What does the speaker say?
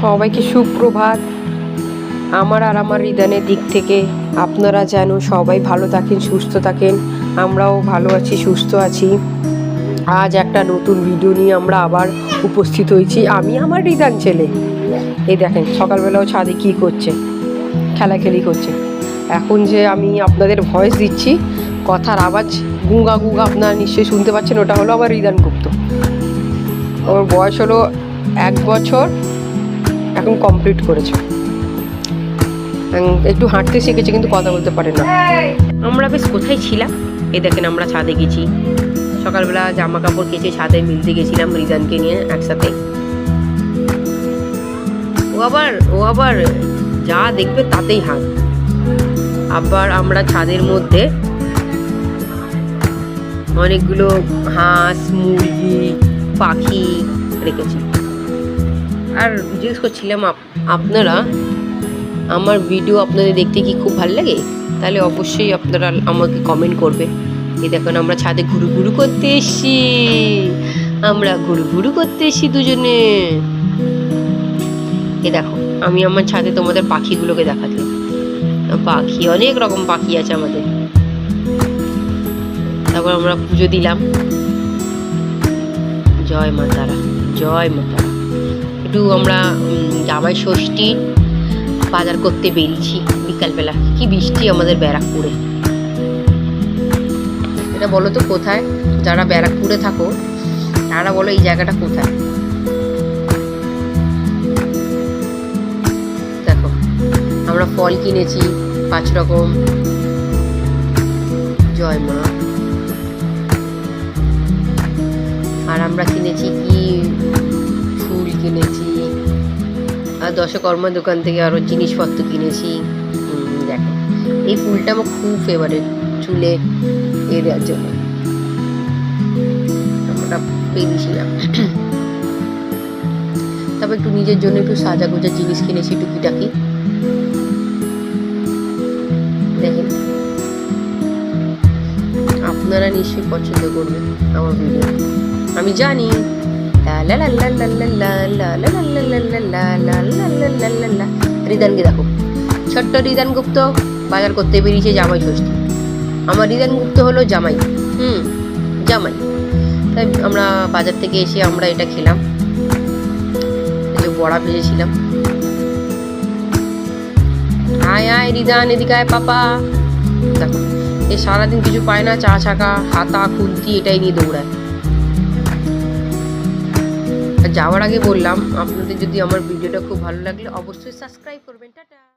সবাইকে সুপ্রভাত। আমার আর আমার রিদানের দিক থেকে আপনারা যেন সবাই ভালো থাকেন, সুস্থ থাকেন। আমরাও ভালো আছি, সুস্থ আছি। আজ একটা নতুন ভিডিও নিয়ে আমরা আবার উপস্থিত হয়েছি। আমি আমার রিদান ছেলে, এই দেখেন সকালবেলাও ছাদে কী করছে, খেলাখেলি করছে। এখন যে আমি আপনাদের ভয়েস দিচ্ছি, কথার আওয়াজ গুঙ্গা গুঙ্গা আপনারা নিশ্চয়ই শুনতে পাচ্ছেন, ওটা হলো আবার রিদান গুপ্ত। ওর বয়স হলো 1 বছর, এখন কমপ্লিট করেছে। একটু হাঁটতে শিখেছে কিন্তু কথা বলতে পারে না। আমরা বেশ কোথায় ছিলাম, এই দেখেন আমরা ছাদে গেছি। সকালবেলা জামা কাপড় কেচে ছাদে মিলতে গেছিলাম রিদানকে নিয়ে একসাথে। ও আবার যা দেখবে তাতেই হাত। আবার আমরা ছাদের মধ্যে অনেকগুলো হাঁস, মুরগি, পাখি রেখেছি। আর জিজ্ঞেস করছিলাম, আপনারা আমার ভিডিও আপনাদের দেখতে কি খুব ভালো লাগে? তাহলে অবশ্যই আপনারা আমাকে কমেন্ট করবে। এই দেখুন আমরা ছাদে ঘুরু করতে এসছি, ঘুরু করতে এসছি দুজনে। এ দেখো আমি আমার ছাদে তোমাদের পাখিগুলোকে দেখাচ্ছি। পাখি অনেক রকম পাখি আছে আমাদের। তারপর আমরা পুজো দিলাম। জয় মা তারা, জয় মা তারা। একটু আমরা জামাই ষষ্ঠী বাজার করতে বেরিয়েছি বিকালবেলা। কি বৃষ্টি আমাদের ব্যারাকপুরে। এটা বলো তো কোথায়? যারা ব্যারাকপুরে থাকো তারা বলো এই জায়গাটা কোথায়? দেখো আমরা ফল কিনেছি 5 রকম। জয় মা। আর আমরা কিনেছি কি, ফুল কিনেছি, আর দশকর্মা দোকান থেকে আরো জিনিসপত্র কিনেছি। দেখো এই ফুলটা আমার খুব ফেভারিট, চুলে এ দেওয়ার জন্য আমরা পেয়েছিলাম। তারপর একটু নিজের জন্য একটু সাজাগোজা জিনিস কিনেছি টুকিটাকি। দেখেন আপনারা নিশ্চয়ই পছন্দ করবেন আমার ভিডিও, আমি জানি। রিদানকে দেখো, ছোট্ট রিদান গুপ্ত বাজার করতে বেরিয়েছে জামাই ষষ্ঠী। আমার রিদান গুপ্ত হলো জামাই, জামাই। তাই আমরা বাজার থেকে এসে আমরা এটা খেলাম, বড়া ভেজেছিলাম। আয় আয় রিদান, এদিকে আয় পাপা। দেখো এ সারাদিন কিছু পায় না, চা ছাকা, হাতা, খুন্তি এটাই নিয়ে দৌড়ায়। যাওয়ার আগে বললাম, আপনাদের যদি আমার ভিডিওটা খুব ভালো লাগলে অবশ্যই সাবস্ক্রাইব করবেন। টাটা।